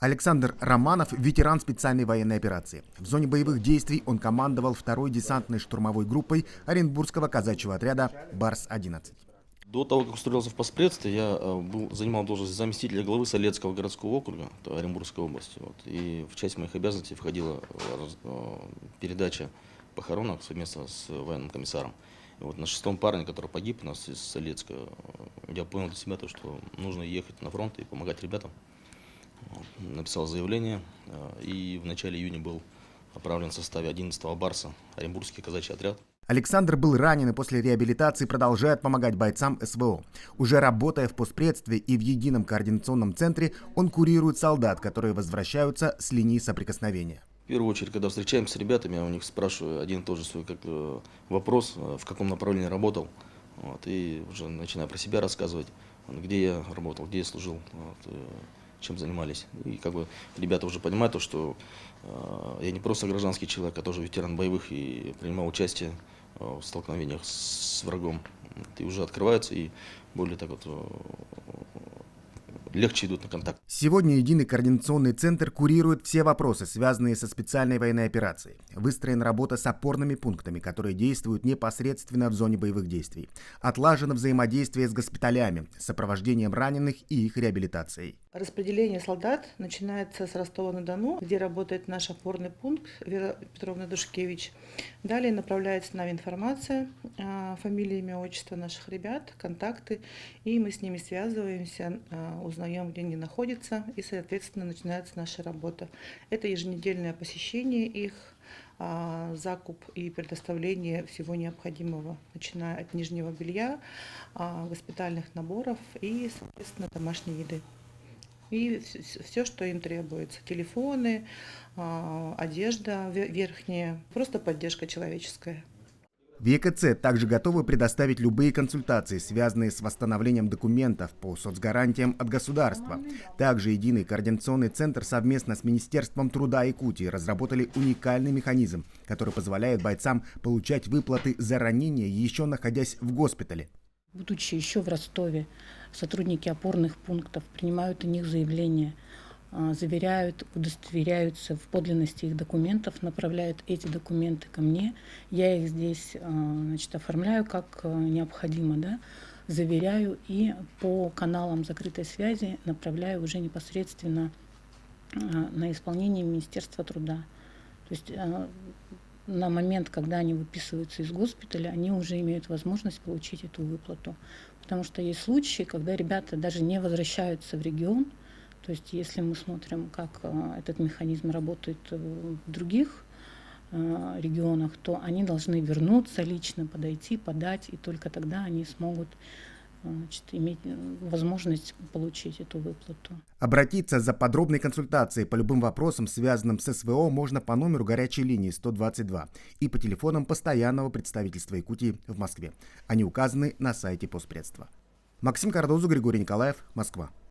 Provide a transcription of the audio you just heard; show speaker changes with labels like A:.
A: Александр Романов – ветеран специальной военной операции. В зоне боевых действий он командовал 2-й десантной штурмовой группой Оренбургского казачьего отряда «Барс-11».
B: До того, как устроился в Поспредстве, я занимал должность заместителя главы Солецкого городского округа Оренбургской области. И в часть моих обязанностей входила передача похоронок совместно с военным комиссаром. И на 6-м парне, который погиб у нас из Солецка, я понял для себя, что нужно ехать на фронт и помогать ребятам. Написал заявление и в начале июня был отправлен в составе 11-го Барса Оренбургский казачий отряд.
A: Александр был ранен и после реабилитации продолжает помогать бойцам СВО. Уже работая в Поспредстве и в едином координационном центре, он курирует солдат, которые возвращаются с линии соприкосновения.
B: В первую очередь, когда встречаемся с ребятами, я у них спрашиваю один и тот же свой вопрос, в каком направлении работал. И уже начинаю про себя рассказывать, где я работал, где я служил, чем занимались. И ребята уже понимают, что я не просто гражданский человек, а тоже ветеран боевых и принимал участие в столкновениях с врагом. И уже открываются и более легче идут на контакт.
A: Сегодня единый координационный центр курирует все вопросы, связанные со специальной военной операцией. Выстроена работа с опорными пунктами, которые действуют непосредственно в зоне боевых действий. Отлажено взаимодействие с госпиталями, с сопровождением раненых и их реабилитацией.
C: Распределение солдат начинается с Ростова-на-Дону, где работает наш опорный пункт Вера Петровна Душкевич. Далее направляется нам информация, фамилия, имя, отчество наших ребят, контакты, и мы с ними связываемся, узнаем, где они находятся, и, соответственно, начинается наша работа. Это еженедельное посещение их, закуп и предоставление всего необходимого, начиная от нижнего белья, госпитальных наборов и, соответственно, домашней еды. И все, что им требуется. Телефоны, одежда верхняя, просто поддержка человеческая.
A: В ЕКЦ также готовы предоставить любые консультации, связанные с восстановлением документов по соцгарантиям от государства. Также единый координационный центр совместно с Министерством труда Якутии разработали уникальный механизм, который позволяет бойцам получать выплаты за ранения, еще находясь в госпитале.
D: Будучи еще в Ростове, сотрудники опорных пунктов принимают у них заявления, заверяют, удостоверяются в подлинности их документов, направляют эти документы ко мне. Я их здесь оформляю как необходимо, заверяю и по каналам закрытой связи направляю уже непосредственно на исполнение Министерства труда. То есть на момент, когда они выписываются из госпиталя, они уже имеют возможность получить эту выплату. Потому что есть случаи, когда ребята даже не возвращаются в регион. То есть если мы смотрим, как этот механизм работает в других регионах, то они должны вернуться лично, подойти, подать, и только тогда они смогут иметь возможность получить эту выплату.
A: Обратиться за подробной консультацией по любым вопросам, связанным с СВО, можно по номеру горячей линии 122 и по телефонам постоянного представительства Якутии в Москве. Они указаны на сайте Поспредства. Максим Кардозу, Григорий Николаев, Москва.